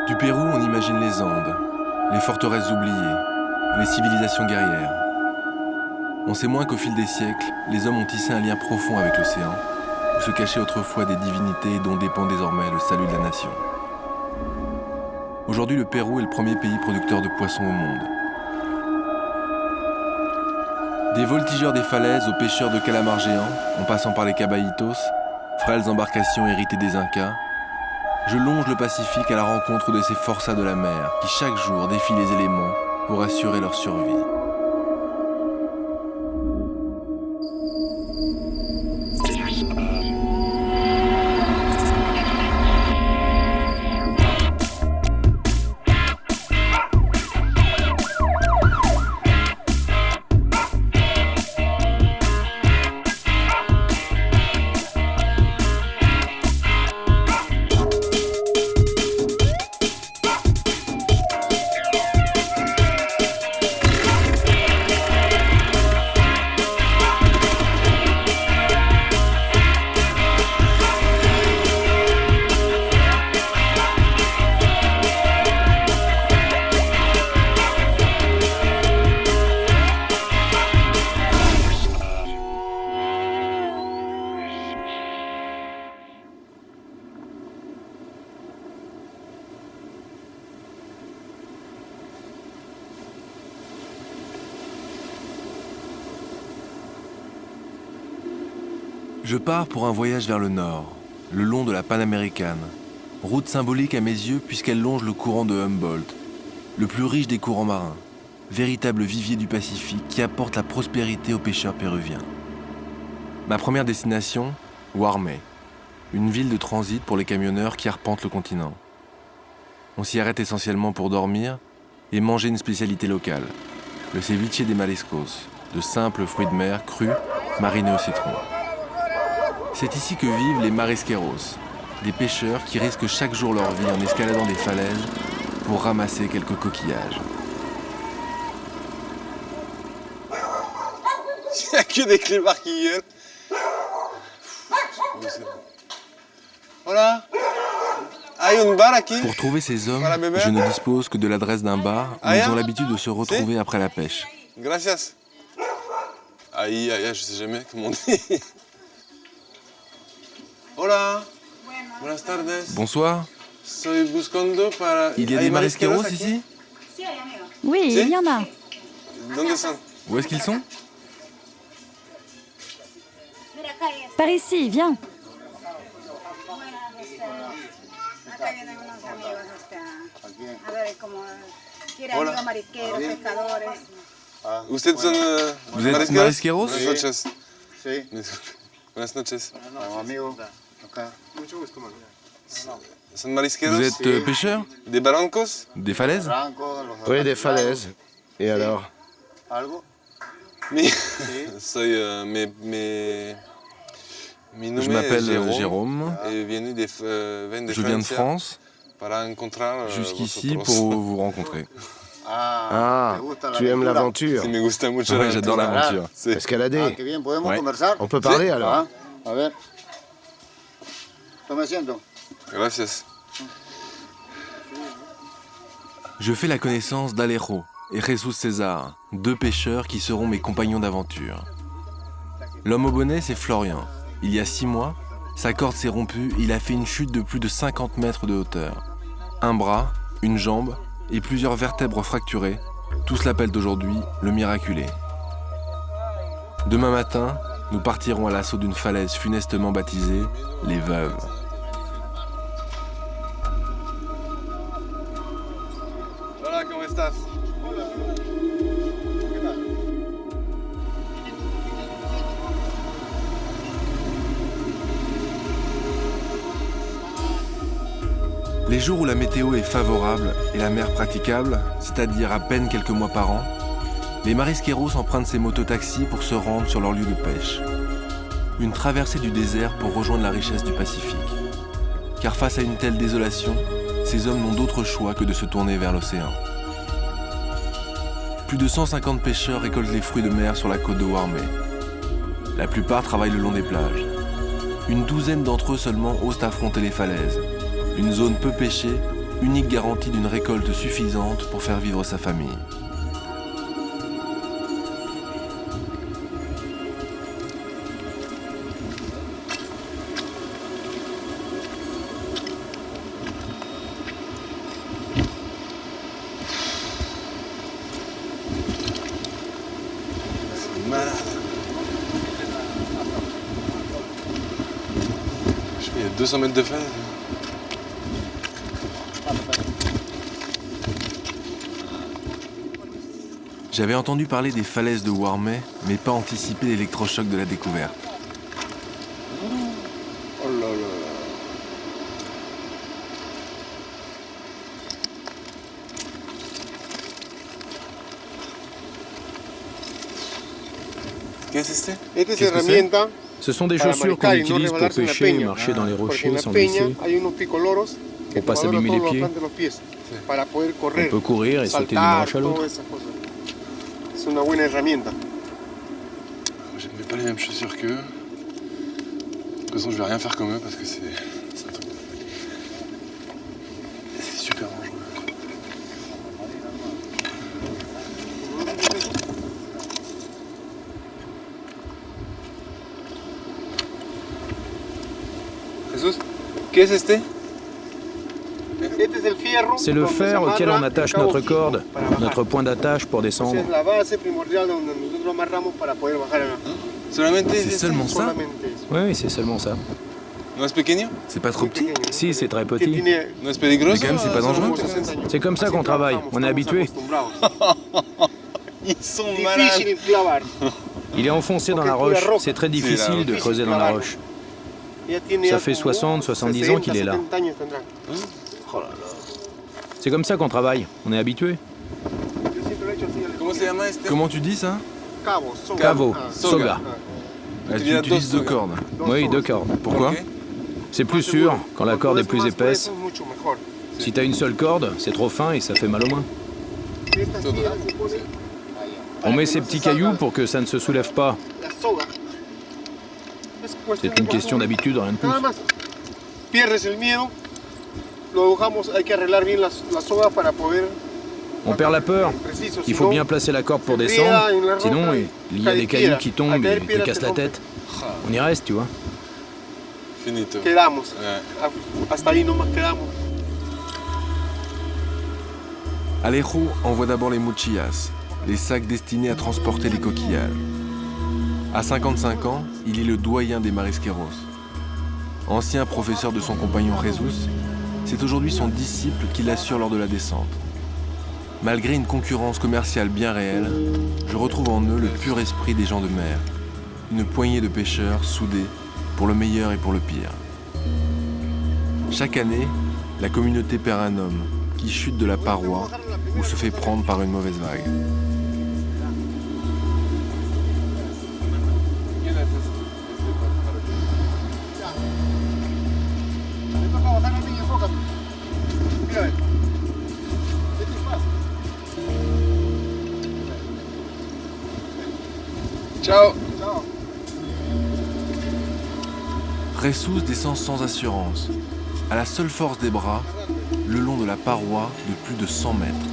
Du Pérou, on imagine les Andes, les forteresses oubliées, les civilisations guerrières. On sait moins qu'au fil des siècles, les hommes ont tissé un lien profond avec l'océan, où se cachaient autrefois des divinités dont dépend désormais le salut de la nation. Aujourd'hui, le Pérou est le premier pays producteur de poissons au monde. Des voltigeurs des falaises aux pêcheurs de calamars géants, en passant par les caballitos, frêles embarcations héritées des Incas, je longe le Pacifique à la rencontre de ces forçats de la mer qui chaque jour défient les éléments pour assurer leur survie. Je pars pour un voyage vers le nord, le long de la Panaméricaine, route symbolique à mes yeux puisqu'elle longe le courant de Humboldt, le plus riche des courants marins, véritable vivier du Pacifique qui apporte la prospérité aux pêcheurs péruviens. Ma première destination, Huarmey, une ville de transit pour les camionneurs qui arpentent le continent. On s'y arrête essentiellement pour dormir et manger une spécialité locale, le ceviche des mariscos, de simples fruits de mer crus marinés au citron. C'est ici que vivent les marisqueros, des pêcheurs qui risquent chaque jour leur vie en escaladant des falaises pour ramasser quelques coquillages. Il n'y a que des clébards qui gueulent. Voilà. Hay un bar ici. Pour trouver ces hommes, je ne dispose que de l'adresse d'un bar où ils ont l'habitude de se retrouver après la pêche. Gracias. Aïe, aïe, je sais jamais comment on dit. Hola. Buenas tardes. Bonsoir. Soy buscando para... Il y a des marisqueros ici? Oui, il y en a. ¿Dónde son? Où est-ce qu'ils sont? Par ici, viens. Hola. ¿Ustedes son Vous êtes marisqueros? Buenas noches. Sí, Buenas noches. amigo, acá. ¿Son marisqueros? Vous êtes pêcheurs? ¿De barrancos? Des falaises? Franco, los Oui, des falaises. Et alors? ¿Algo? Mi soy... Mi Je nom m'appelle est Jérôme. Et viens de Je viens de France, para encontrar jusqu'ici vosotros. pour vous rencontrer. Ah, ¿te gusta la tu aimes aventura? l'aventure. Sí, me gusta mucho Ouais, la j'adore aventura. l'aventure. Sí. Ah, Escalader. qué bien, ¿podemos Ouais. conversar? On peut parler alors? Ah, a ver. Tome asiento. Gracias. Je fais la connaissance d'Alejo et Jesus César, deux pêcheurs qui seront mes compagnons d'aventure. L'homme au bonnet, c'est Florian. Il y a 6 mois, sa corde s'est rompue et il a fait une chute de plus de 50 mètres de hauteur. Un bras, une jambe et plusieurs vertèbres fracturées, tous l'appellent aujourd'hui le miraculé. Demain matin, nous partirons à l'assaut d'une falaise funestement baptisée les Veuves. Hola, ¿cómo estás? Les jours où la météo est favorable et la mer praticable, c'est-à-dire à peine quelques mois par an, les marisqueros empruntent ces mototaxis pour se rendre sur leur lieu de pêche. Une traversée du désert pour rejoindre la richesse du Pacifique. Car face à une telle désolation, ces hommes n'ont d'autre choix que de se tourner vers l'océan. Plus de 150 pêcheurs récoltent les fruits de mer sur la côte de Huarmey. La plupart travaillent le long des plages. Une douzaine d'entre eux seulement osent affronter les falaises. Une zone peu pêchée unique garantie d'une récolte suffisante pour faire vivre sa famille. C'est malade. Je sais pas, il y a 200 mètres de falaise. J'avais entendu parler des falaises de Warmey, mais pas anticipé l'électrochoc de la découverte. Oh là là. Qu'est-ce que c'est? Esta es Qu'est-ce que c'est? herramienta Ce sont des para chaussures qu'on marcar y no utilise pour resbalarse en la pêcher et peña. marcher dans les Porque en rochers la sans peña glisser. hay unos picoloros que Pour pas te s'abîmer valoran les todo pieds. bastante los pies para poder On correr, peut courir et sauter d'une saltar, roche à l'autre. todas esas cosas. Es una buena herramienta. Je ne mets pas les mêmes chaussures qu'eux. De toute façon, je vais rien faire comme eux parce que c'est un truc de folie. Et c'est super dangereux. Jesús, ¿qué es este? Este es el fierro C'est le donde se fer auquel amarra on attache el cabo notre fijo corde, para bajar. notre point d'attache pour Esa descendre. es la base primordial donde nosotros amarramos para poder bajar a la... Solamente C'est este. seulement ça? Solamente eso. Oui, c'est seulement ça. ¿No es pequeño? C'est pas trop Muy petit? pequeño, ¿no? Si, c'est très Que petit. tiene ¿No es peligroso? Mais quand même, c'est pas dangereux. como 60 años. C'est comme ça Así qu'on travaille, trabajamos, on est estamos habitué. acostumbrados. Ils sont malades. Difícil clavar. Il est enfoncé dans la roche, c'est très difficile de creuser dans la roche. Ella tiene Ça ya fait como 60, 70 ans qu'il est là. 60, 70 años tendrá. C'est comme ça qu'on travaille, on est habitué. Yo siempre lo he hecho así, ¿Cómo se llama este? Comment tu dis ça? Cabo, soga. Cavo, Ah, soga. Ah, tu Utilise utilises deux deux cordes. Oui, deux cordes. Pourquoi? Ok. C'est plus sûr quand la corde est plus épaisse. Mucho mejor. Si t'as une seule corde, c'est trop fin et ça fait mal aux mains. Esta piedra se pone On met ces petits cailloux pour que ça ne se soulève pas. la soga. C'est une question d'habitude, rien de plus. Nada más. Pierdes el miedo. Lo dejamos, hay que arreglar bien la soga para poder. On perd la peur. Preciso, Il faut bien placer la corde pour descendre, sinon il y a des cailloux qui tombent et te cassent la tête. On y reste, tu vois. Finito. Quedamos. Ouais. Hasta ahí nomás quedamos. Alejo envoie d'abord les mochillas, les sacs destinés à transporter les coquillages. À 55 ans, il est le doyen des marisqueros. Ancien professeur de son compagnon Jesus, c'est aujourd'hui son disciple qui l'assure lors de la descente. Malgré une concurrence commerciale bien réelle, je retrouve en eux le pur esprit des gens de mer. Une poignée de pêcheurs soudés pour le meilleur et pour le pire. Chaque année, la communauté perd un homme qui chute de la paroi ou se fait prendre par une mauvaise vague. Me toca bajar la piña, enfócate. Mira, este es fácil. Ciao. Chao. Jesus descend sans assurance, à la seule force des bras, le long de la paroi de plus de 100 mètres.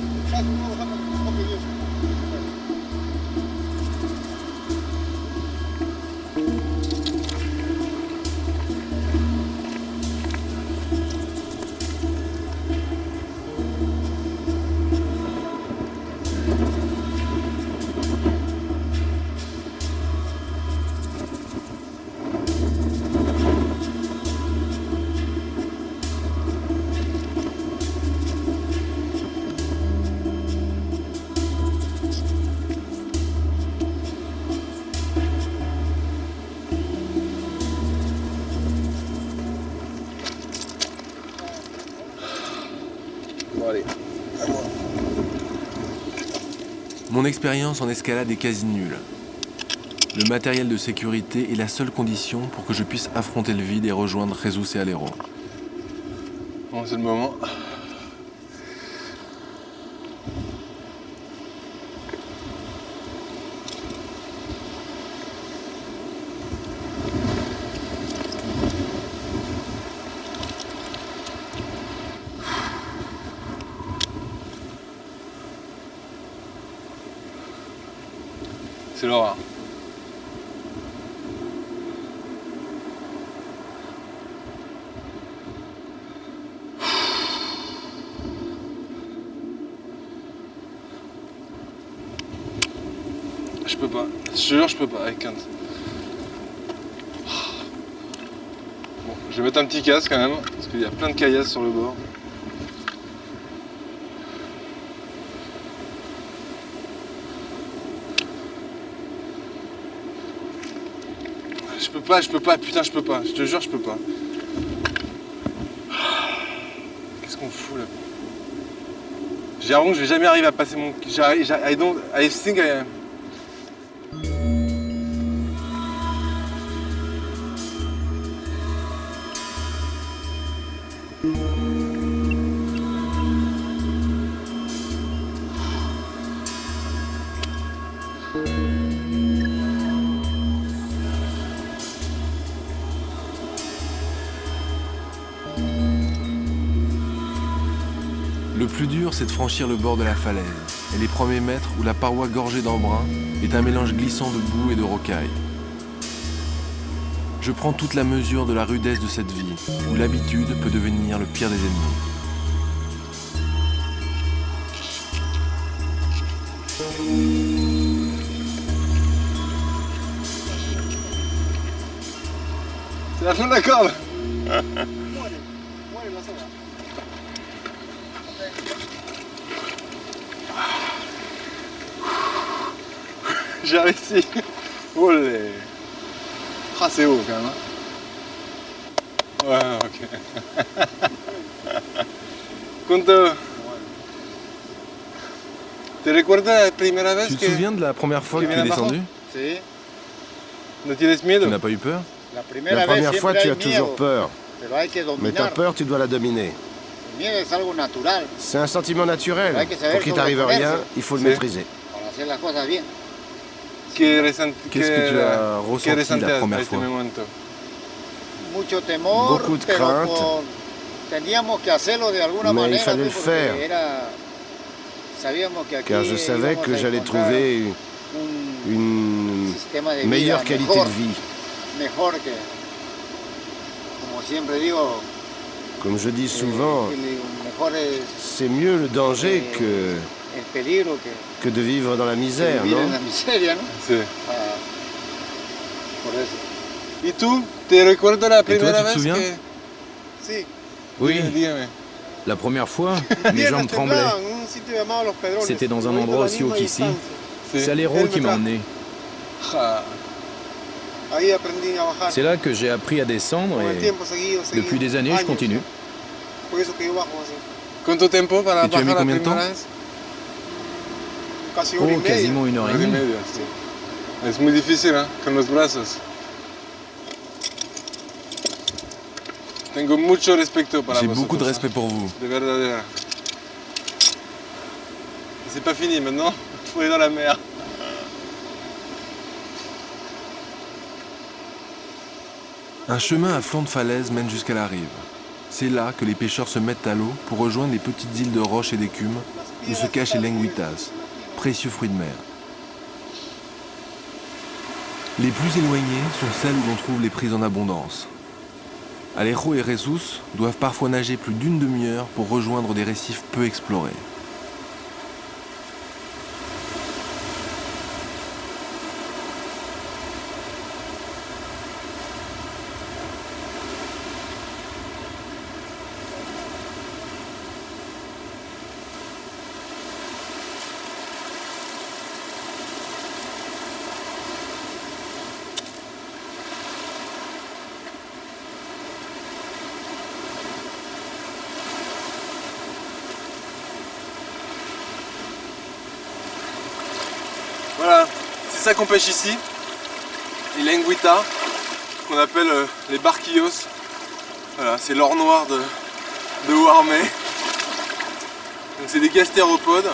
Bon, allez. Mon expérience en escalade est quasi nulle. Le matériel de sécurité est la seule condition pour que je puisse affronter le vide et rejoindre Jesus et Alero. Bon, c'est le moment. C'est l'horreur. Je peux pas. Je te jure, je peux pas avec Quinte. Bon, je vais mettre un petit casque quand même, parce qu'il y a plein de caillasses sur le bord. Je peux pas, putain, je peux pas. Je te jure, je peux pas. Qu'est-ce qu'on fout là? J'ai l'impression que je vais jamais arriver à passer mon... I think I... Le plus dur, c'est de franchir le bord de la falaise, et les premiers mètres où la paroi gorgée d'embrun est un mélange glissant de boue et de rocailles. Je prends toute la mesure de la rudesse de cette vie, où l'habitude peut devenir le pire des ennemis. C'est la fin de la corde. J'ai réussi. Olé. Ah, c'est haut quand même. Hein. Ouais, ok. Conto. ¿Te recuerdas la primera vez Tu te que souviens de la première fois que tu es descendu? Sí. no tienes miedo? Tu n'as pas eu peur? La La première première fois, tu as miedo, toujours peur. pero hay que Mais ta dominar. peur, tu dois la dominer. El miedo es algo natural C'est un sentiment naturel. Ouais, que ça va Pour qu'il être t'arrive comme rien, commerce. il faut le C'est- maîtriser. para hacer las cosas bien. Qu'est-ce que tu as ressenti ressentías la a première este fois? momento? Mucho temor, Beaucoup de pero crainte. teníamos que hacerlo de alguna Mais il manera. fallait ¿no? le Porque faire. sabíamos que aquí Car je savais íbamos que a j'allais encontrar trouver un une sistema de meilleure vida qualité mejor, de vie. mejor que, como siempre digo, Comme je dis souvent, mejor es c'est mieux le danger el peligro que de vivre dans la que misère, vivir en non? la miseria, ¿no? Sí. Ah, por eso. ¿Y tú? ¿Te recuerdas la toi, primera tu te vez souviens? que... Sí. Oui, Dígame. la première fois, mes Piernas jambes tremblaient. temblaban en un sitio llamado Los Pedrones. C'était dans un igualito endroit a la aussi haut misma qu'ici. distancia. Sí. C'est l'héros qui m'a emmené. Ja. Ahí aprendí a bajar. C'est là que j'ai appris à descendre Con el et tiempo seguido. depuis des années, je años. continue. Por eso que yo bajo así. ¿Cuánto tiempo para ¿Y tu has bajar mis la combien de primera temps? vez? Casi hora y Oh, media. quasiment 1 heure et Hora y demie. media, sí. Es muy difícil, ¿eh? Con los brazos. Tengo mucho respeto para J'ai vosotros, beaucoup de ¿eh? respect pour vous. De verdadera. C'est pas fini maintenant, faut aller dans la mer. Un chemin à flanc de falaise mène jusqu'à la rive. C'est là que les pêcheurs se mettent à l'eau pour rejoindre les petites îles de roches et d'écume où se cachent les lenguitas, précieux fruits de mer. Les plus éloignées sont celles où l'on trouve les prises en abondance. Alejo et Jesus doivent parfois nager plus d'une demi-heure pour rejoindre des récifs peu explorés. Voilà, c'est ça qu'on pêche ici. Les lenguitas, qu'on appelle les barquillos. Voilà, c'est l'or noir de Warmey. Donc c'est des gastéropodes.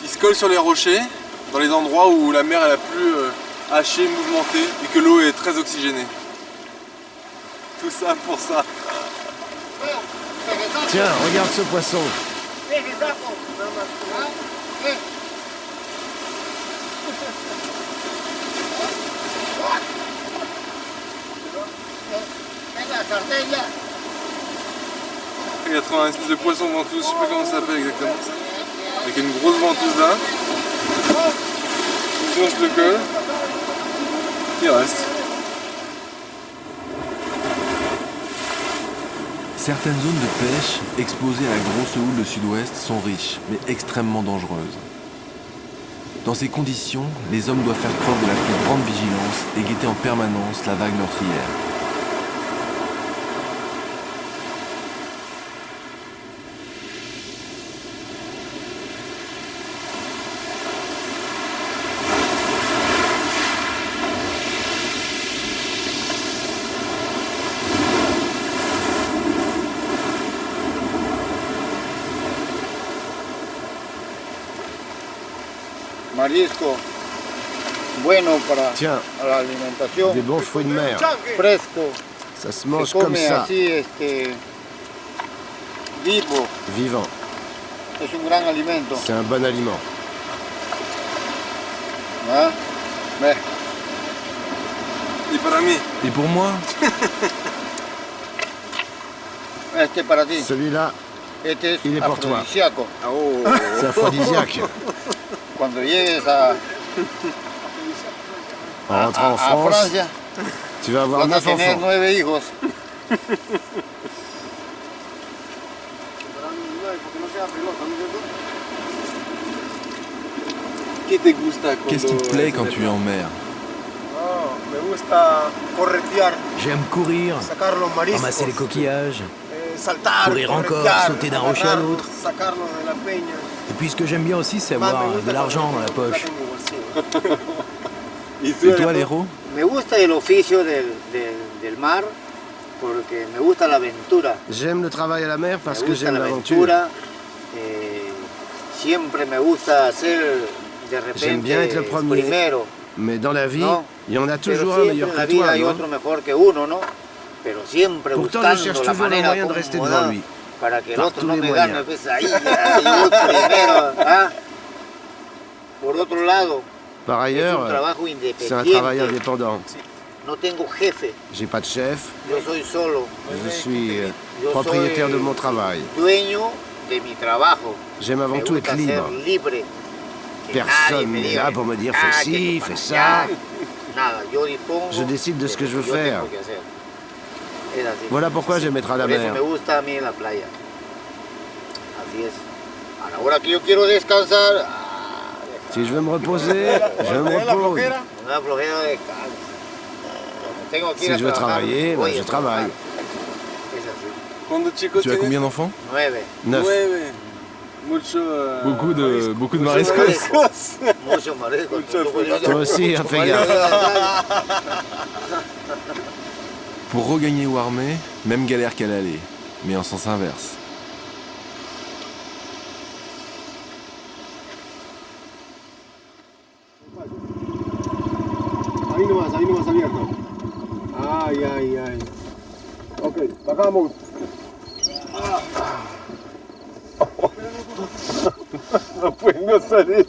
Ils se collent sur les rochers, dans les endroits où la mer est la plus hachée, mouvementée et que l'eau est très oxygénée. Tout ça pour ça. Tiens, regarde ce poisson. Il y a trouvé un espèce de poisson ventouse, je sais pas comment ça s'appelle exactement ça. Avec une grosse ventouse là. Si on se le colle, il reste. Certaines zones de pêche, exposées à la grosse houle de sud-ouest, sont riches, mais extrêmement dangereuses. Dans ces conditions, les hommes doivent faire preuve de la plus grande vigilance et guetter en permanence la vague meurtrière. Marisco, bueno para Tiens, la alimentación, des bons fruits de mer. fresco, Ça se se mange comme come ça, así, vivo, vivant. es un gran alimento. C'est un bon aliment. ¿Ah? Ve, Et para mí. Et pour moi, este para ti, Celui-là, este es il est pour toi. afrodisíaco. c'est aphrodisiaque. Cuando llegues a En rentrant en a France, Francia, tu vas avoir vas a 9 tener enfants. 9 hijos. ¿Qué te gusta cuando qu'est-ce qui te plaît quand tu es en mer? Me gusta corretear, J'aime courir, sacar los mariscos, ramasser les coquillages. saltar, courir encore, corretear, sauter d'un rocher à agarrarlos, l'autre. sacarlos de la peña. Et puis ce que j'aime bien aussi, c'est Más avoir me gusta de l'argent dans la cuando poche. tengo plata en mi bolsillo. ¿Y tú, Et toi, Léro? Me gusta el oficio del mar porque me gusta la aventura. J'aime le travail à la mer parce Me que gusta j'aime la l'aventure. aventura. Siempre me gusta hacer de J'aime bien être repente le premier. primero. Mais dans la vie, No. il y en a Pero toujours un siempre meilleur en la que vida toi, hay non? otro mejor que uno, ¿no? Pero siempre Pourtant, buscando je cherche la toujours un manera moyen de rester devant cómoda lui. para que el Par otro tous no les me moyens. gane, pues ahí yo voy primero. ¿Ah? Por otro lado, Par es ailleurs, un trabajo c'est un travail independiente. indépendant. No tengo jefe, J'ai pas de chef, yo soy solo. je suis Yo propriétaire soy de mon travail. dueño de mi trabajo. J'aime avant Me tout être gusta libre. ser libre. Que nadie Personne me n'est diga, là pour me dire ah, fais que ci, tú fais para ça. allá. Nada, yo dispongo Je décide de ce que je veux yo faire. tengo que hacer. Es así. Voilà pourquoi j'aime être à la Por eso mer. me gusta a mí la playa. Así es. A la hora que yo quiero descansar, Si je veux me reposer, je me repose. me da flojera de descanso. Tengo que ir Si a je veux trabajar, travailler, voy ben, a je travaille. trabajar. Es así. Cuando chico Tu as combien d'enfants? 9. 9. Nueve. Mucho. Beaucoup de Mucho mariscos. marisco. Mucho marisco. Toi aussi, hein, fais gaffe. Pour regagner Warmey, même galère qu'à l'aller, mais en sens inverse. Ahí nomás abierto. Ay, ay, ay. Ok, bajamos. No puedo salir.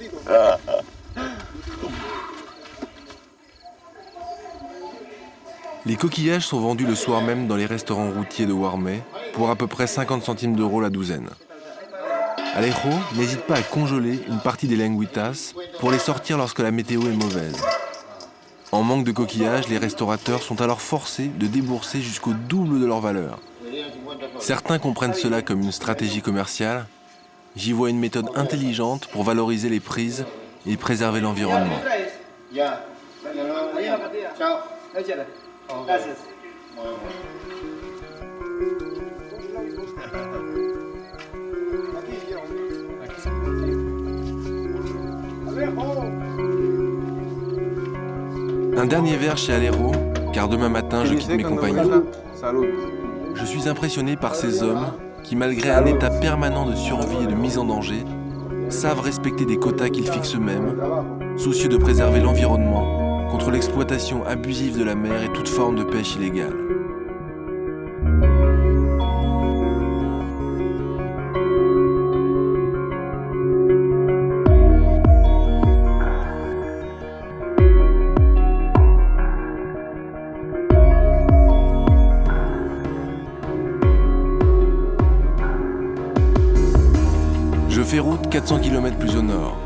Les coquillages sont vendus le soir même dans les restaurants routiers de Warmey pour à peu près 50 centimes d'euros la douzaine. Alejo n'hésite pas à congeler une partie des lenguitas pour les sortir lorsque la météo est mauvaise. En manque de coquillages, les restaurateurs sont alors forcés de débourser jusqu'au double de leur valeur. Certains comprennent cela comme une stratégie commerciale. J'y vois une méthode intelligente pour valoriser les prises et préserver l'environnement. Ya. Chao. Gracias. Un dernier verre chez Alero, car demain matin je quitte mes compagnons. Salud. Je suis impressionné par ces hommes qui, malgré un état permanent de survie et de mise en danger, savent respecter des quotas qu'ils fixent eux-mêmes, soucieux de préserver l'environnement contre l'exploitation abusive de la mer et toute forme de pêche illégale. fais route 400 km plus au nord.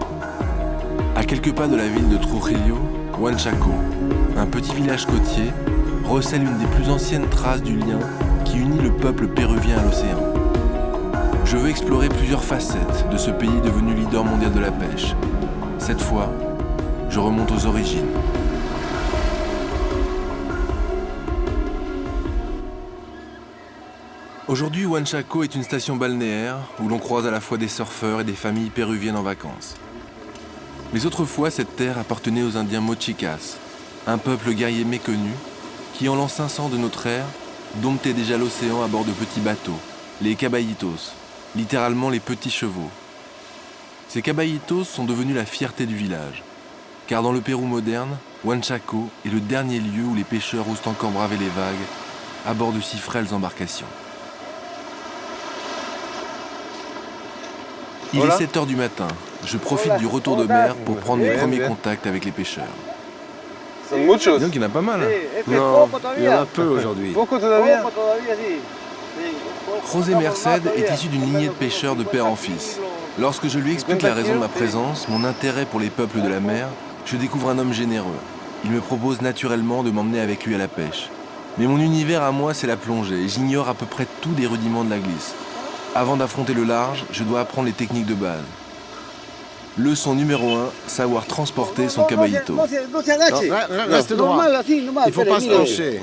À quelques pas de la ville de Trujillo, Huanchaco, un petit village côtier, recèle une des plus anciennes traces du lien qui unit le peuple péruvien à l'océan. Je veux explorer plusieurs facettes de ce pays devenu leader mondial de la pêche. Cette fois, je remonte aux origines. Aujourd'hui, Huanchaco est une station balnéaire où l'on croise à la fois des surfeurs et des familles péruviennes en vacances. Mais autrefois, cette terre appartenait aux Indiens Mochicas, un peuple guerrier méconnu qui, en l'an 500 de notre ère, domptait déjà l'océan à bord de petits bateaux, les caballitos, littéralement les petits chevaux. Ces caballitos sont devenus la fierté du village, car dans le Pérou moderne, Huanchaco est le dernier lieu où les pêcheurs osent encore braver les vagues à bord de si frêles embarcations. Il est 7h du matin. Je profite du retour de mer pour prendre mes premiers contacts avec les pêcheurs. Son muchos. Donc il y en a pas mal. Non, il y en a peu aujourd'hui. Poco todavía. José Merced est issu d'une lignée de pêcheurs de père en fils. Lorsque je lui explique la raison de ma présence, mon intérêt pour les peuples de la mer, je découvre un homme généreux. Il me propose naturellement de m'emmener avec lui à la pêche. Mais mon univers à moi, c'est la plongée, et j'ignore à peu près tout des rudiments de la glisse. Avant d'affronter le large, je dois apprendre les techniques de base. Leçon numéro 1, savoir transporter son caballito. Reste droit. Il ne faut pas se pencher.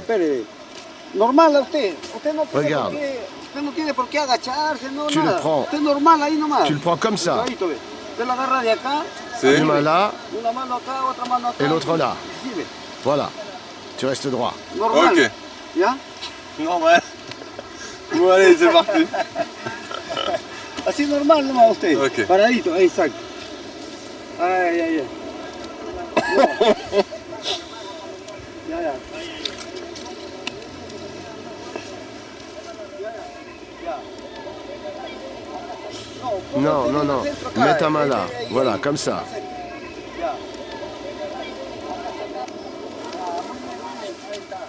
Regarde. Tu le prends. Tu le prends comme ça. Une main là et l'autre là. Voilà. Tu restes droit. Ok. Normal. Bon allez, c'est parti. Así normal nomás usted. Ok. Paradito, exacto. Ay, ay, ay. Ya, ya. Non, non, non. Mets ta main là. Voilà, comme ça.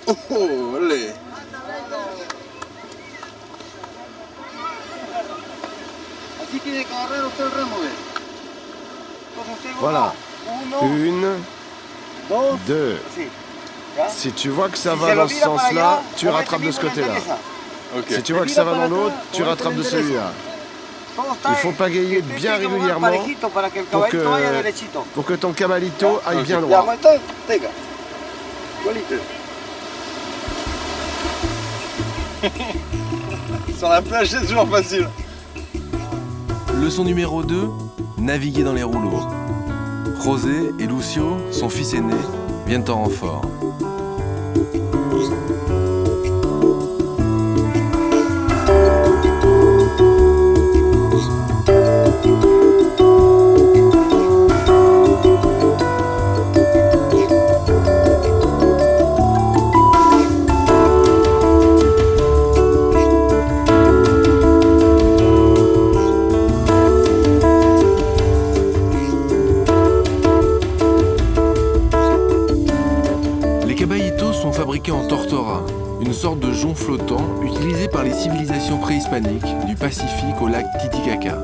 Oh, allez. Así tiene que agarrar usted el remo, ve. Entonces usted Voilà. Une, dos, deux. así. ¿Ya? Si tu vois que ça Si va se lo dans ce tira para sens-là, allá, tu mueve rattrapes de ce mismo la côté-là. endereza. Ok. Si tu vois que ça va dans l'autre, tu rattrapes de celui-là. Todo está Il faut pagayer usted bien tiene que mover régulièrement parejito para que el pour caballito vaya derechito. que ton caballito aille bien Ya, droit. pues entonces, tenga. Igualito. Sur la plage, c'est toujours facile. Leçon numéro 2, naviguer dans les rouleaux. José et Lucio, son fils aîné, viennent en renfort. En tortora, une sorte de jonc flottant utilisé par les civilisations préhispaniques du Pacifique au lac Titicaca.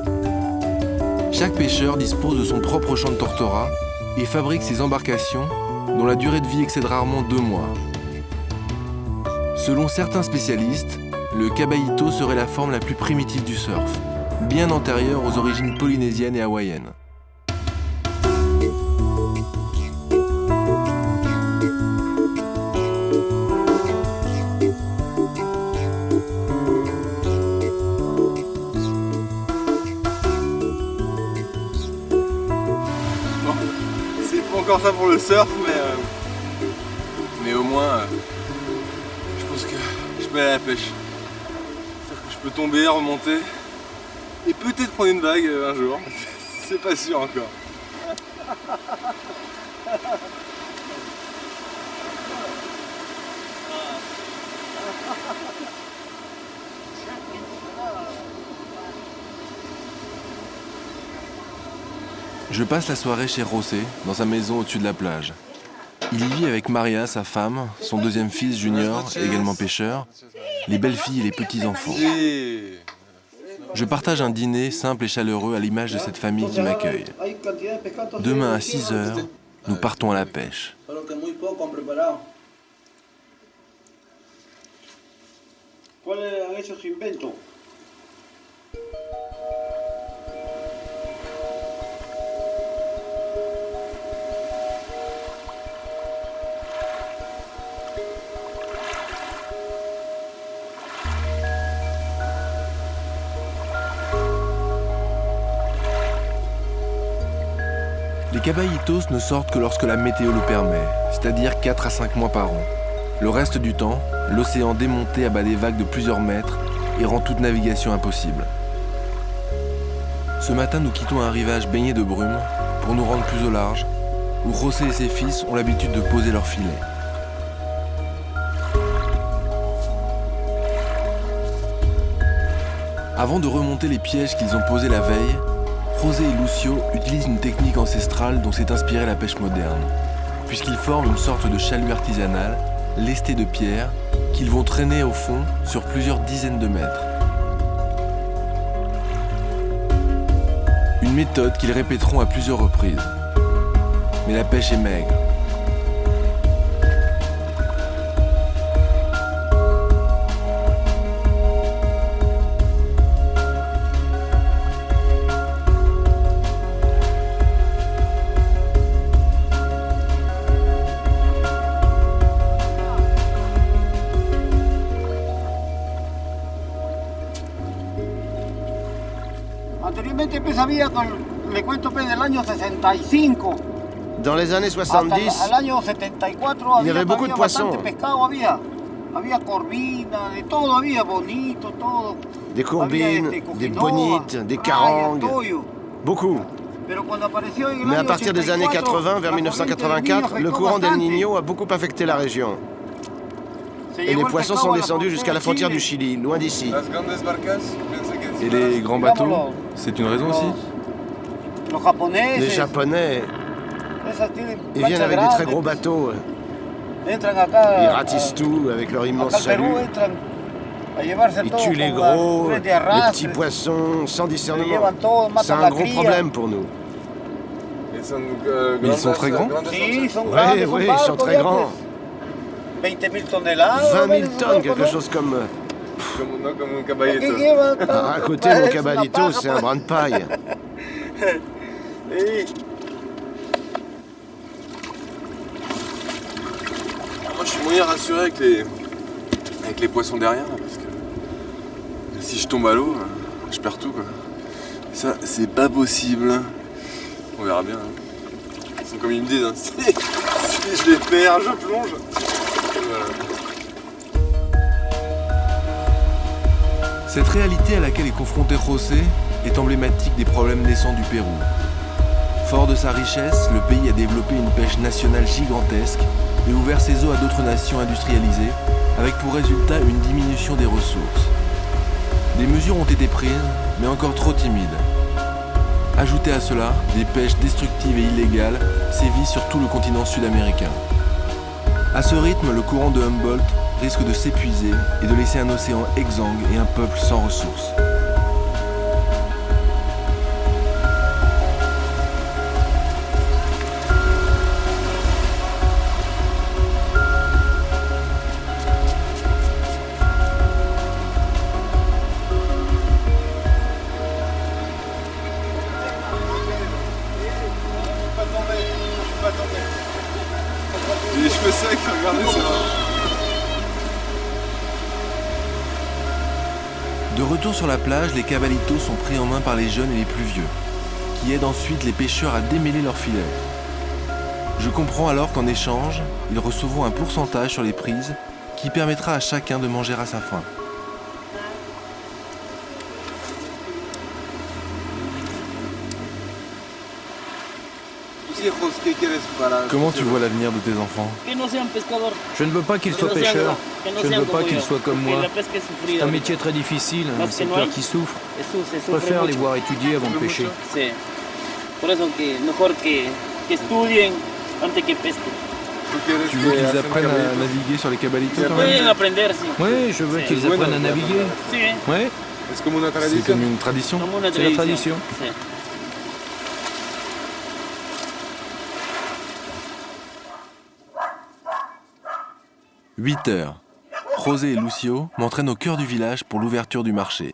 Chaque pêcheur dispose de son propre champ de tortora et fabrique ses embarcations dont la durée de vie excède rarement 2 mois. Selon certains spécialistes, le caballito serait la forme la plus primitive du surf, bien antérieure aux origines polynésiennes et hawaïennes. Encore ça pour le surf, mais au moins je pense que je peux aller à la pêche. Je peux tomber, remonter et peut-être prendre une vague un jour. C'est pas sûr encore. Je passe la soirée chez José, dans sa maison au-dessus de la plage. Il y vit avec Maria, sa femme, son deuxième fils Junior, également pêcheur, les belles filles et les petits-enfants. Je partage un dîner simple et chaleureux à l'image de cette famille qui m'accueille. Demain à 6 heures, nous partons à la pêche. Les caballitos ne sortent que lorsque la météo le permet, c'est-à-dire 4 à 5 mois par an. Le reste du temps, l'océan démonté abat des vagues de plusieurs mètres et rend toute navigation impossible. Ce matin, nous quittons un rivage baigné de brume pour nous rendre plus au large, où José et ses fils ont l'habitude de poser leurs filets. Avant de remonter les pièges qu'ils ont posés la veille, José et Lucio utilisent une technique ancestrale dont s'est inspirée la pêche moderne, puisqu'ils forment une sorte de chalut artisanal, lesté de pierre, qu'ils vont traîner au fond sur plusieurs dizaines de mètres. Une méthode qu'ils répéteront à plusieurs reprises. Mais la pêche est maigre. Anteriormente pues había, le cuento pues del año 65. Dans les années 70, al año 74 il y avait beaucoup de poissons. Bastante pescado había corvina, de todo había, bonito, todo. Des courbines, des bonites, des carangues, beaucoup. Mais à partir des années 80, vers 1984, le courant d'El Niño a beaucoup affecté la région. Et les poissons sont descendus jusqu'à la frontière du Chili, loin d'ici. Et les grands bateaux, c'est une raison aussi? Les Japonais, ils viennent avec des très gros bateaux. Ils ratissent tout avec leur immense chalut. Ils tuent les gros, les petits poissons, sans discernement. C'est un gros problème pour nous. Mais ils sont très grands? Oui, ils sont très grands. 20 000 tonnes, quelque chose comme... Comme un caballito. À côté, mon cabalito, c'est un brin de paille. Moi, je suis moyen rassuré avec les poissons derrière, là, parce que si je tombe à l'eau, je perds tout, quoi. Ça, c'est pas possible. On verra bien. Hein. C'est comme ils me disent, hein. Si je les perds, je plonge. Voilà. Cette réalité à laquelle est confronté José est emblématique des problèmes naissants du Pérou. Fort de sa richesse, le pays a développé une pêche nationale gigantesque et ouvert ses eaux à d'autres nations industrialisées, avec pour résultat une diminution des ressources. Des mesures ont été prises, mais encore trop timides. Ajoutez à cela, des pêches destructives et illégales sévissent sur tout le continent sud-américain. À ce rythme, le courant de Humboldt risque de s'épuiser et de laisser un océan exsangue et un peuple sans ressources. J'ai les cheveux secs, regardez ça. De retour sur la plage, les caballitos sont pris en main par les jeunes et les plus vieux, qui aident ensuite les pêcheurs à démêler leurs filets. Je comprends alors qu'en échange, ils recevront un pourcentage sur les prises qui permettra à chacun de manger à sa faim. Comment tu vois l'avenir de tes enfants? Je ne veux pas qu'ils soient pêcheurs. Je ne veux pas qu'ils soient comme moi. C'est un métier très difficile, un secteur qui souffre. Je préfère les voir étudier avant de pêcher. Tu veux qu'ils apprennent à naviguer sur les caballitos quand même? Oui, je veux qu'ils apprennent à naviguer. Oui. C'est comme une C'est comme une tradition. C'est la tradition. 8 heures. José et Lucio m'entraînent au cœur du village pour l'ouverture du marché.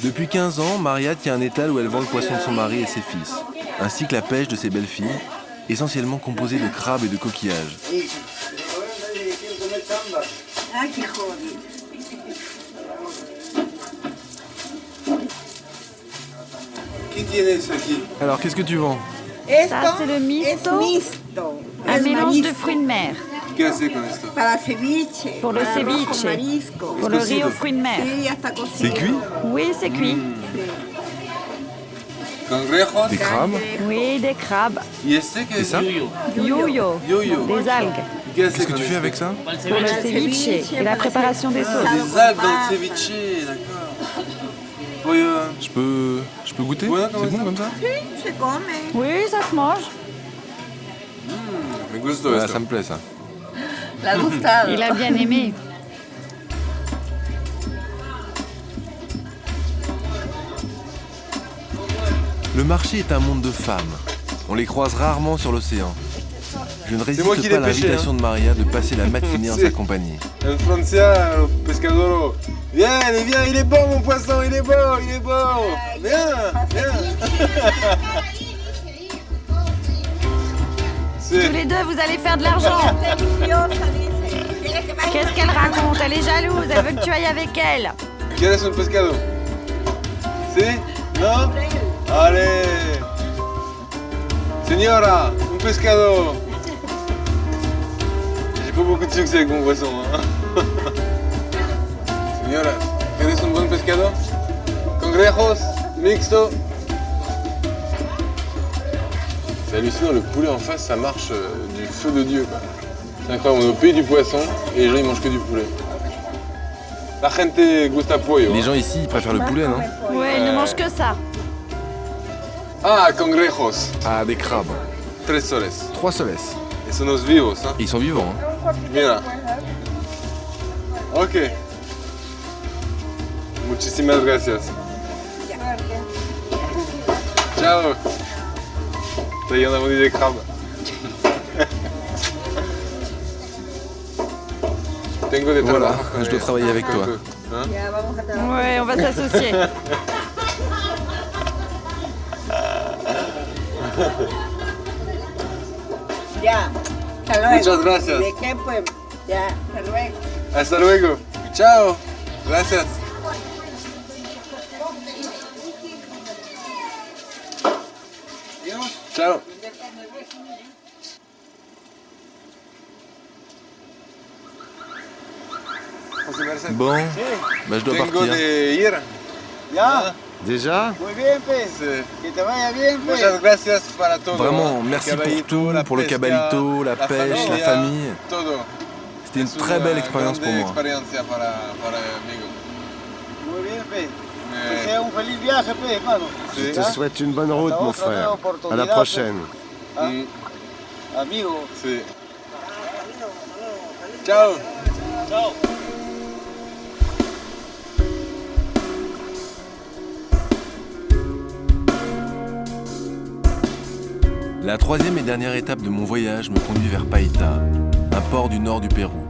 Depuis 15 ans, Maria tient un étal où elle vend le poisson de son mari et ses fils, ainsi que la pêche de ses belles-filles, essentiellement composée de crabes et de coquillages. Qui tiene ça qui? Alors, qu'est-ce que tu vends? Ça, c'est le misto, un mélange de fruits de mer. Qu'est-ce que c'est con esto? Pour le ceviche, pour le riz aux fruits de mer. C'est cuit? Oui, c'est cuit. Cangrejos? Des crabes? Oui, des crabes. ¿Y este qué Et es? ça? Yo-yo, Yo-yo. des algues. Qu'est-ce que tu fais avec ça? Pour le ceviche et la préparation des sauces. Des algues dans le ceviche, d'accord. Je peux goûter? Ouais, C'est bon comme ça? Oui, ça se mange. Me gusta Ouais, esto. ça me plaît ça. Il a bien aimé. Le marché est un monde de femmes. On les croise rarement sur l'océan. Je ne moi résiste qui pas à l'ai pêché, l'invitation de Maria de passer la matinée en Si. sa compagnie. En Francia, los pescadores. Viens, viens, il est bon mon poisson, il est bon, il est bon. Viens, viens. Tous les deux, vous allez faire de l'argent. Qu'est-ce qu'elle raconte? Elle est jalouse, elle veut que tu ailles avec elle. ¿Quieres un pescado? ¿Sí? ¿No? Allez. Señora, un pescado. J'ai pas beaucoup de succès avec mon poisson. Hein. Señora, ¿quieres un buen pescado? Cangrejos, mixto. C'est hallucinant, le poulet en face, ça marche du feu de Dieu. Quoi. C'est incroyable, on est au pays du poisson et les gens ils mangent que du poulet. La gente gusta pollo. Les gens ici ils préfèrent le poulet, non? Ouais, elle ne mange que ça. Ah, cangrejos. Ah, des crabes. 3 soles. 3 soles. Et son os vivos, hein. Ils sont vivants. Hein. Mira. Ok. Muchísimas gracias. Ciao. Ça y est, on a vendu des crabes. Tengo de Voilà, trabajo con je dois ella. travailler avec toi. Hein? Ouais, on va s'associer. Muchas gracias. Hasta luego. Ciao. Gracias. Ciao. Bon, bah je dois Tengo partir. de ir. Ya, Déjà? muy bien, pues. Sí. Que te vaya bien, pues. Muchas gracias para todo. Vraiment, El merci pour caballito, tout, la pour le pesca, cabalito, la pêche, la familia, famille. Todo. C'était une Es très belle expérience grande pour moi. experiencia para amigo. Muy bien, pues. Me- Que sea un feliz viaje, pues, hermano. Je Sí. te souhaite une bonne route, mon frère. À la prochaine. Ah, Mm, amigo. sí. Ciao. La troisième et dernière étape de mon voyage me conduit vers Paita, un port du nord du Pérou.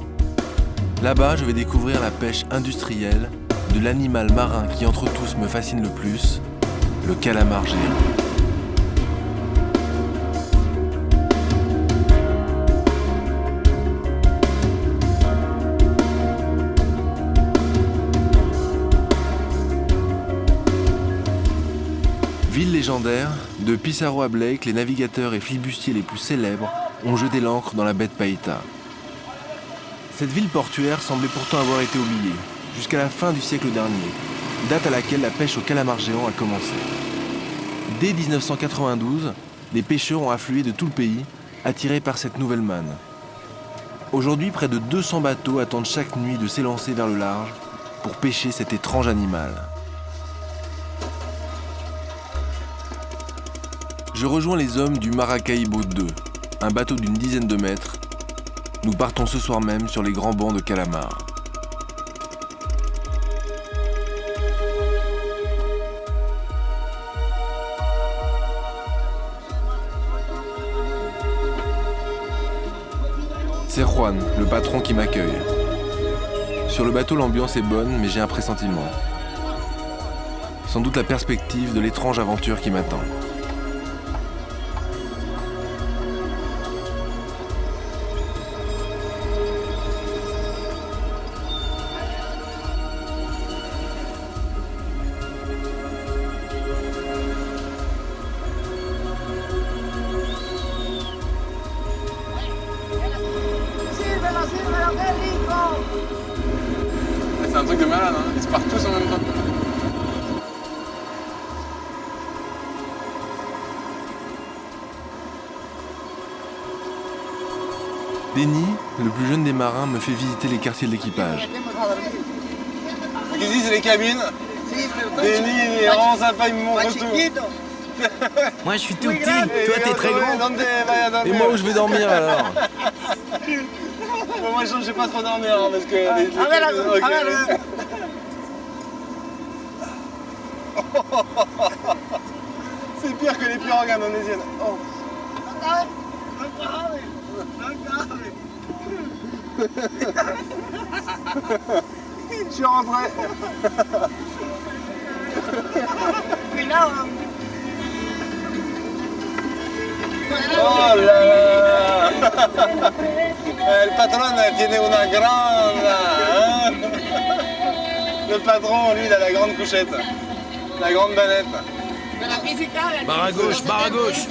Là-bas, je vais découvrir la pêche industrielle de l'animal marin qui entre tous me fascine le plus, le calamar géant. Ville légendaire, de Pizarro à Blake, les navigateurs et flibustiers les plus célèbres ont jeté l'ancre dans la baie de Paita. Cette ville portuaire semblait pourtant avoir été oubliée, jusqu'à la fin du siècle dernier, date à laquelle la pêche au calamar géant a commencé. Dès 1992, les pêcheurs ont afflué de tout le pays, attirés par cette nouvelle manne. Aujourd'hui, près de 200 bateaux attendent chaque nuit de s'élancer vers le large, pour pêcher cet étrange animal. Je rejoins les hommes du Maracaibo 2, un bateau d'une dizaine de mètres. Nous partons ce soir même sur les grands bancs de calamars. C'est Juan, le patron, qui m'accueille. Sur le bateau, l'ambiance est bonne, mais j'ai un pressentiment. Sans doute la perspective de l'étrange aventure qui m'attend. C'est un truc de malade, hein. Ils se partent tous en même temps. Denny, le plus jeune des marins, me fait visiter les quartiers de l'équipage. Donc ici, c'est les cabines. Denny, il est vraiment sympa, il me montre tout. Moi, je suis tout petit. Toi, t'es très grand. Et moi, où je vais dormir alors? Moi, je vais pas trop dormir, hein, parce que... C'est pire que les pirogues indonésiennes. Oh. Je suis rentré. Oh là là. El patron tiene una grande. Hein. Le patron, lui, il a la grande couchette. La grande banette. Barre à gauche, barre à gauche.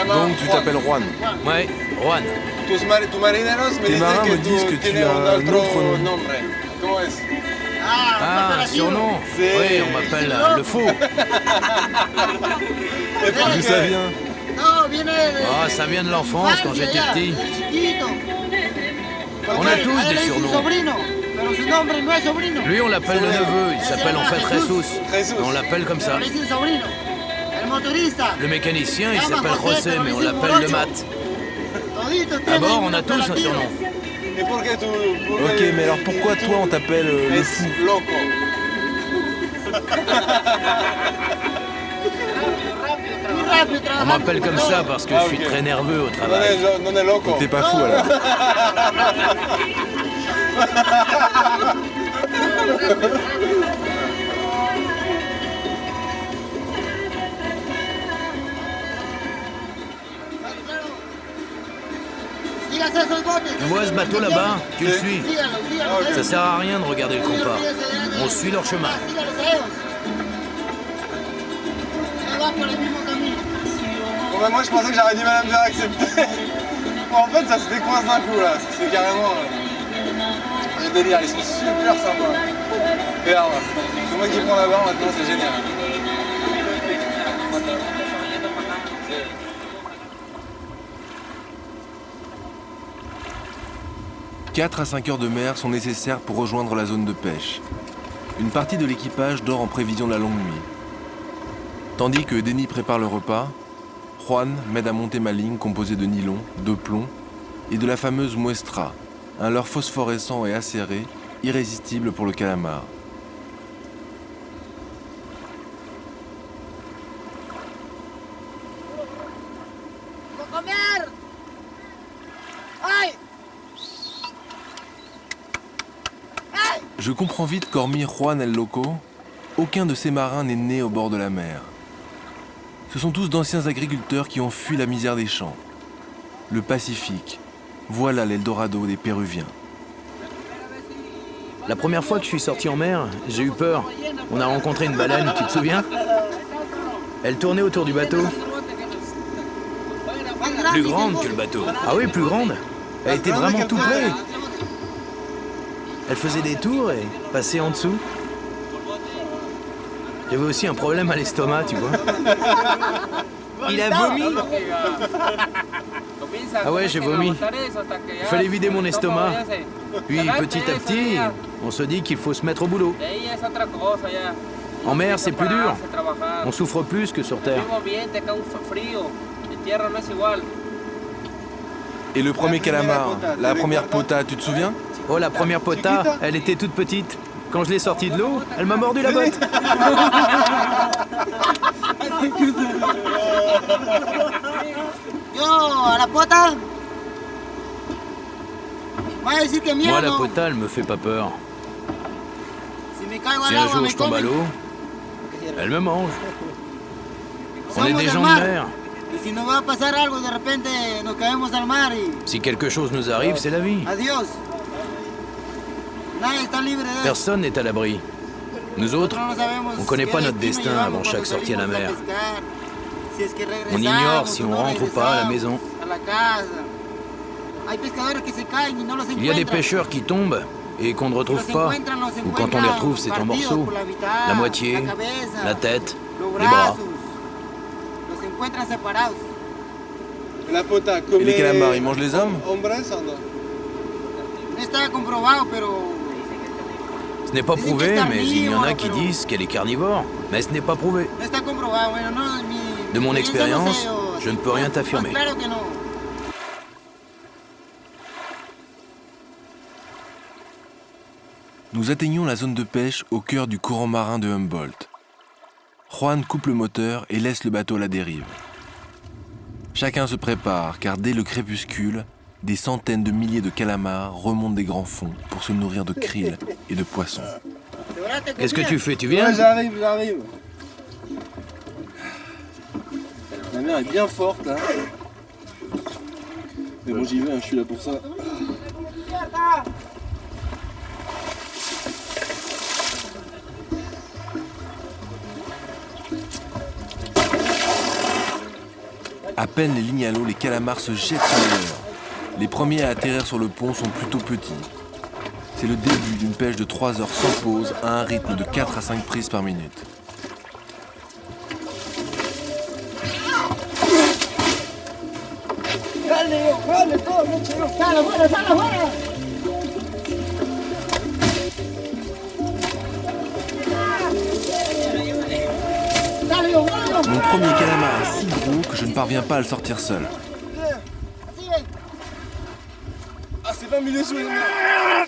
Donc tu t'appelles Juan. Ouais, Juan. Tes marins me disent que tu as un autre nom. Comment est-ce? Ah, surnom. Oui, on m'appelle le faux. D'où ça vient? Ah, ça vient de l'enfance, quand j'étais petit. On a tous des surnoms. Lui, on l'appelle le neveu. Il s'appelle en fait Jesus. On l'appelle comme ça. Le mécanicien, il s'appelle José, mais on l'appelle le mat. À bord, on a tous un surnom. Ok, mais alors pourquoi toi on t'appelle le fou? On m'appelle comme ça parce que je suis très nerveux au travail. T'es pas fou alors? Tu vois ce bateau là-bas? Tu le suis. Ça sert à rien de regarder le compas. On suit leur chemin. Bon bah moi je pensais que j'aurais du mal à me faire accepter. Bon, en fait ça se décoince d'un coup là. C'est carrément... le délire, ils sont super sympas. Regarde, c'est moi qui prends la barre maintenant, c'est génial. 4 à 5 heures de mer sont nécessaires pour rejoindre la zone de pêche. Une partie de l'équipage dort en prévision de la longue nuit. Tandis que Denny prépare le repas, Juan m'aide à monter ma ligne composée de nylon, de plomb et de la fameuse muestra, un leurre phosphorescent et acéré, irrésistible pour le calamar. Je comprends vite qu'hormis Juan el Loco, aucun de ces marins n'est né au bord de la mer. Ce sont tous d'anciens agriculteurs qui ont fui la misère des champs. Le Pacifique, voilà l'Eldorado des Péruviens. La première fois que je suis sorti en mer, j'ai eu peur. On a rencontré une baleine, tu te souviens? Elle tournait autour du bateau. Plus grande que le bateau. Ah oui, plus grande. Elle était vraiment tout près. Elle faisait des tours et passait en dessous. J'avais aussi un problème à l'estomac, tu vois. Il a vomi? Ah ouais, j'ai vomi. Il fallait vider mon estomac. Puis petit à petit, on se dit qu'il faut se mettre au boulot. En mer, c'est plus dur. On souffre plus que sur terre. Et le premier calamar, la première pota, tu te souviens? Oh, la première pota, elle était toute petite. Quand je l'ai sortie de l'eau, elle m'a mordu la botte. Yo, a la pota. Moi, la pota, elle me fait pas peur. Si un jour je tombe à l'eau, elle me mange. On est des gens de mer. Si quelque chose nous arrive, c'est la vie. Personne n'est à l'abri. Nous autres, on ne connaît pas notre destin avant chaque sortie à la mer. On ignore si on rentre ou pas à la maison. Il y a des pêcheurs qui tombent et qu'on ne retrouve pas. Ou quand on les retrouve, c'est en morceaux. La moitié, la tête, les bras. La pota, Et les calamars, ils mangent les hommes? Ce n'est pas prouvé, mais il y en a qui disent qu'elle est carnivore. Mais ce n'est pas prouvé. De mon expérience, je ne peux rien t'affirmer. Nous atteignons la zone de pêche au cœur du courant marin de Humboldt. Juan coupe le moteur et laisse le bateau à la dérive. Chacun se prépare, car dès le crépuscule, des centaines de milliers de calamars remontent des grands fonds pour se nourrir de krill et de poissons. Qu'est-ce que tu fais? Tu viens? Ouais, j'arrive. La mer est bien forte, hein. Mais bon, j'y vais, hein, je suis là pour ça. À peine les lignes à l'eau, les calamars se jettent sur les leurs. Les premiers à atterrir sur le pont sont plutôt petits. C'est le début d'une pêche de 3 heures sans pause à un rythme de 4 à 5 prises par minute. Mon premier calamar est si gros que je ne parviens pas à le sortir seul. Ah, c'est 20 minutes sous les mers.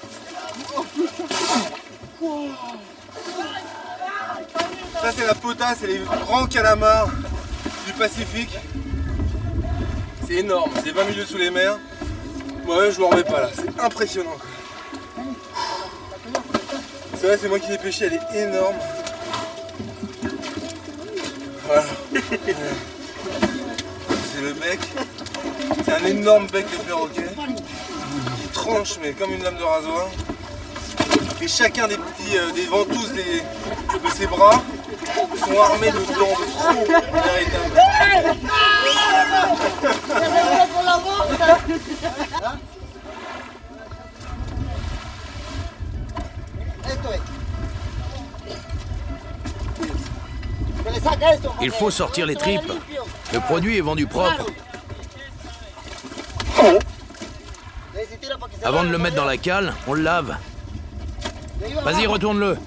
Ça, c'est la pota, c'est les grands calamars du Pacifique. C'est énorme, c'est 20 minutes sous les mers. Moi-même, je m'en remets pas là, c'est impressionnant. C'est vrai, c'est moi qui l'ai pêché, elle est énorme. Voilà. C'est le bec. C'est un énorme bec de perroquet qui tranche mais comme une lame de rasoir. Et chacun des petits des ventouses de ses bras sont armés de dents de trous véritables. Il faut sortir les tripes. Le produit est vendu propre. Avant de le mettre dans la cale, on le lave. Vas-y, retourne-le.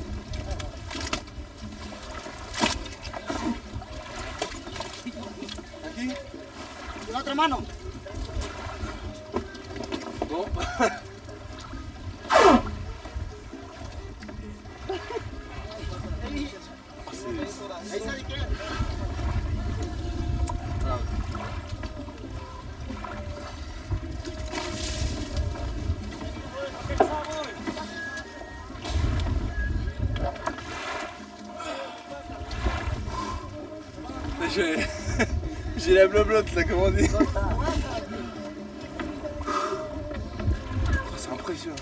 Bon. J'ai la blablotte là, comment dire. Oh, c'est impressionnant.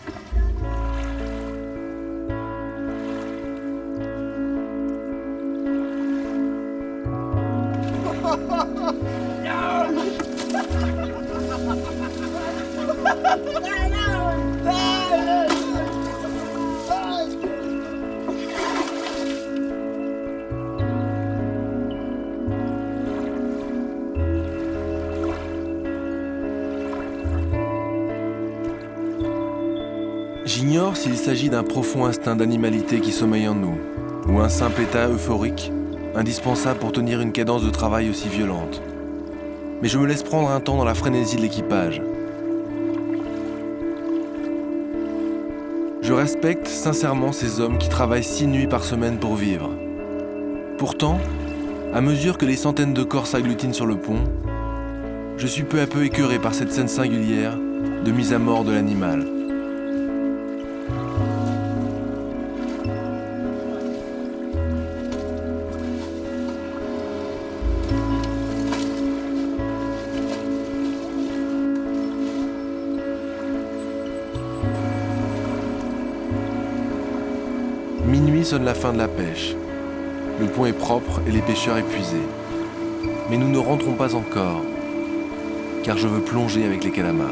J'ignore s'il s'agit d'un profond instinct d'animalité qui sommeille en nous, ou un simple état euphorique, indispensable pour tenir une cadence de travail aussi violente. Mais je me laisse prendre un temps dans la frénésie de l'équipage. Je respecte sincèrement ces hommes qui travaillent 6 nuits par semaine pour vivre. Pourtant, à mesure que les centaines de corps s'agglutinent sur le pont, je suis peu à peu écœuré par cette scène singulière de mise à mort de l'animal. Minuit sonne la fin de la pêche. Le pont est propre et les pêcheurs épuisés. Mais nous ne rentrons pas encore, car je veux plonger avec les calamars.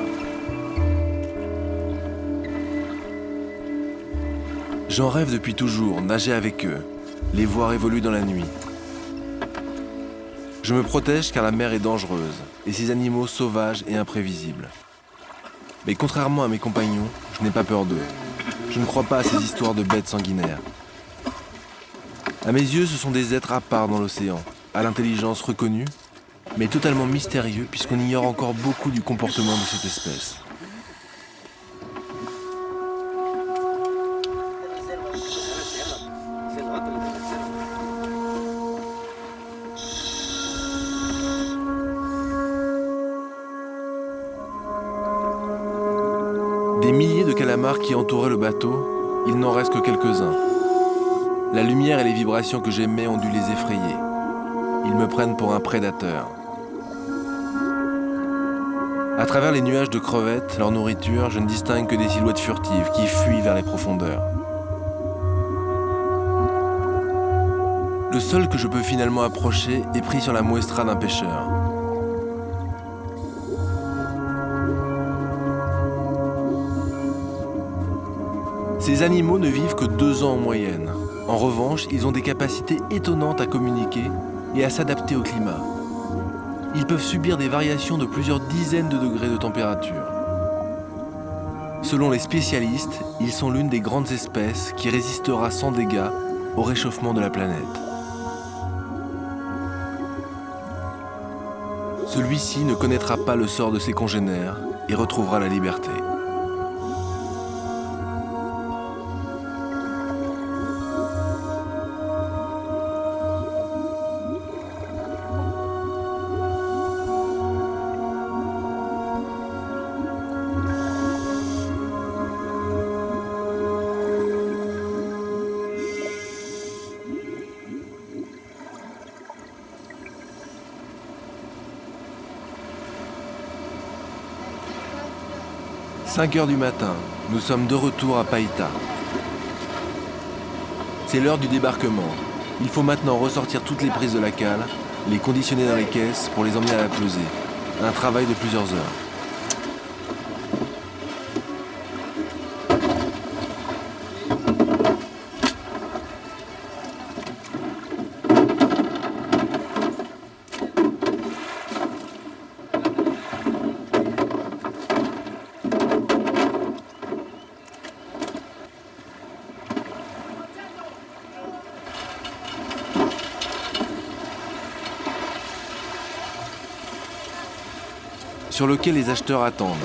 J'en rêve depuis toujours, nager avec eux, les voir évoluer dans la nuit. Je me protège car la mer est dangereuse et ces animaux sauvages et imprévisibles. Mais contrairement à mes compagnons, je n'ai pas peur d'eux. Je ne crois pas à ces histoires de bêtes sanguinaires. À mes yeux, ce sont des êtres à part dans l'océan, à l'intelligence reconnue, mais totalement mystérieux puisqu'on ignore encore beaucoup du comportement de cette espèce. Des milliers de calamars qui entouraient le bateau, il n'en reste que quelques-uns. La lumière et les vibrations que j'aimais ont dû les effrayer. Ils me prennent pour un prédateur. À travers les nuages de crevettes, leur nourriture, je ne distingue que des silhouettes furtives qui fuient vers les profondeurs. Le seul que je peux finalement approcher est pris sur la muestra d'un pêcheur. Ces animaux ne vivent que 2 ans en moyenne. En revanche, ils ont des capacités étonnantes à communiquer et à s'adapter au climat. Ils peuvent subir des variations de plusieurs dizaines de degrés de température. Selon les spécialistes, ils sont l'une des grandes espèces qui résistera sans dégâts au réchauffement de la planète. Celui-ci ne connaîtra pas le sort de ses congénères et retrouvera la liberté. « 5 heures du matin, nous sommes de retour à Païta. C'est l'heure du débarquement. Il faut maintenant ressortir toutes les prises de la cale, les conditionner dans les caisses pour les emmener à la pesée. Un travail de plusieurs heures. Sur lequel les acheteurs attendent.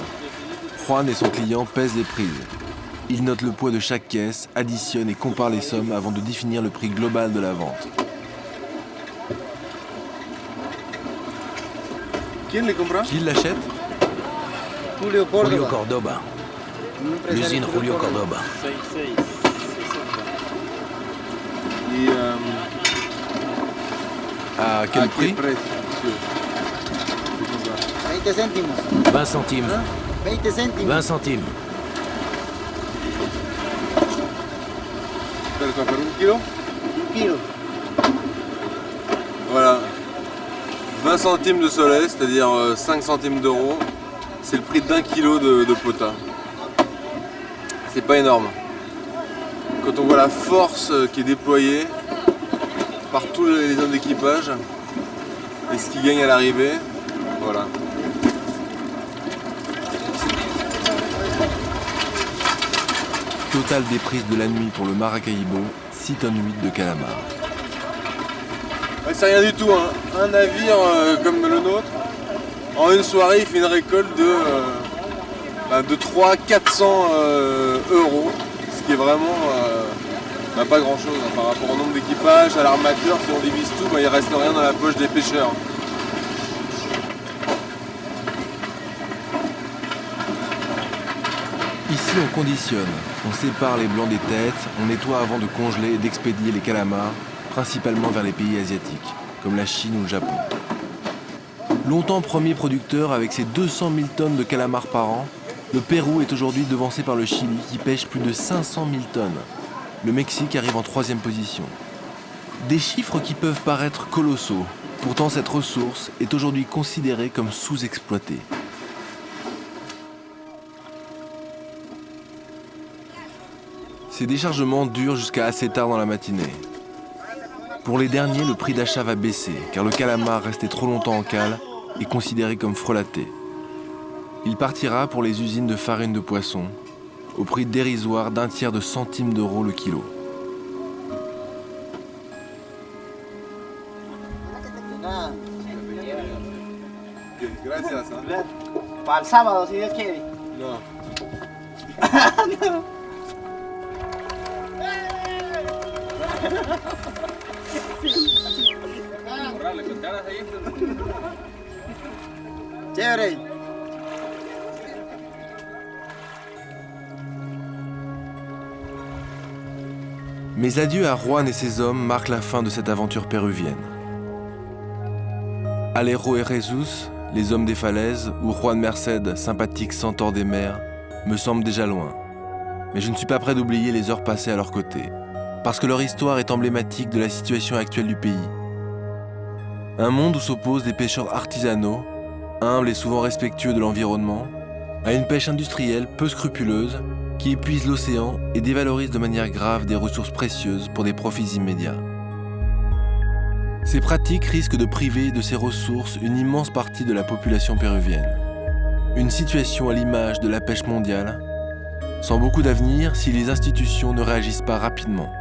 Juan et son client pèsent les prises. Ils notent le poids de chaque caisse, additionnent et comparent les sommes avant de définir le prix global de la vente. Qui l'achète? Julio Cordoba. L'usine Julio Cordoba. À quel prix? 20 céntimos. 20 centimes. 20 céntimos. 20 centimes. Un kilo. Voilà. 20 centimes de soleil, c'est-à-dire 5 centimes d'euros. C'est le prix d'1 kilo de pota. C'est pas énorme. Quand on voit la force qui est déployée par tous les hommes d'équipage et ce qu'ils gagnent à l'arrivée, voilà. Totale déprise de la nuit pour le Maracaibo, 6 tonnes 8 de calamars. Ouais, c'est rien du tout, hein. Un navire comme le nôtre, en une soirée, il fait une récolte de 300-400 euros, ce qui est vraiment pas grand chose hein, par rapport au nombre d'équipages, à l'armateur. Si on divise tout, il ne reste rien dans la poche des pêcheurs. Ici, on conditionne, on sépare les blancs des têtes, on nettoie avant de congeler et d'expédier les calamars, principalement vers les pays asiatiques, comme la Chine ou le Japon. Longtemps premier producteur avec ses 200 000 tonnes de calamars par an, le Pérou est aujourd'hui devancé par le Chili qui pêche plus de 500 000 tonnes. Le Mexique arrive en 3e position. Des chiffres qui peuvent paraître colossaux, pourtant cette ressource est aujourd'hui considérée comme sous-exploitée. Ces déchargements durent jusqu'à assez tard dans la matinée. Pour les derniers, le prix d'achat va baisser, car le calamar resté trop longtemps en cale est considéré comme frelaté. Il partira pour les usines de farine de poisson, au prix dérisoire d'un tiers de centimes d'euros le kilo. Gracias. Para el sábado, si Dios quiere. No. Chévere. Mes adieux à Juan et ses hommes marquent la fin de cette aventure péruvienne. Alero et Jesus, les hommes des falaises, ou Juan Merced, sympathique centaure des mers, me semblent déjà loin. Mais je ne suis pas prêt d'oublier les heures passées à leur côté, parce que leur histoire est emblématique de la situation actuelle du pays. Un monde où s'opposent des pêcheurs artisanaux, humbles et souvent respectueux de l'environnement, à une pêche industrielle peu scrupuleuse qui épuise l'océan et dévalorise de manière grave des ressources précieuses pour des profits immédiats. Ces pratiques risquent de priver de ces ressources une immense partie de la population péruvienne. Une situation à l'image de la pêche mondiale, sans beaucoup d'avenir si les institutions ne réagissent pas rapidement.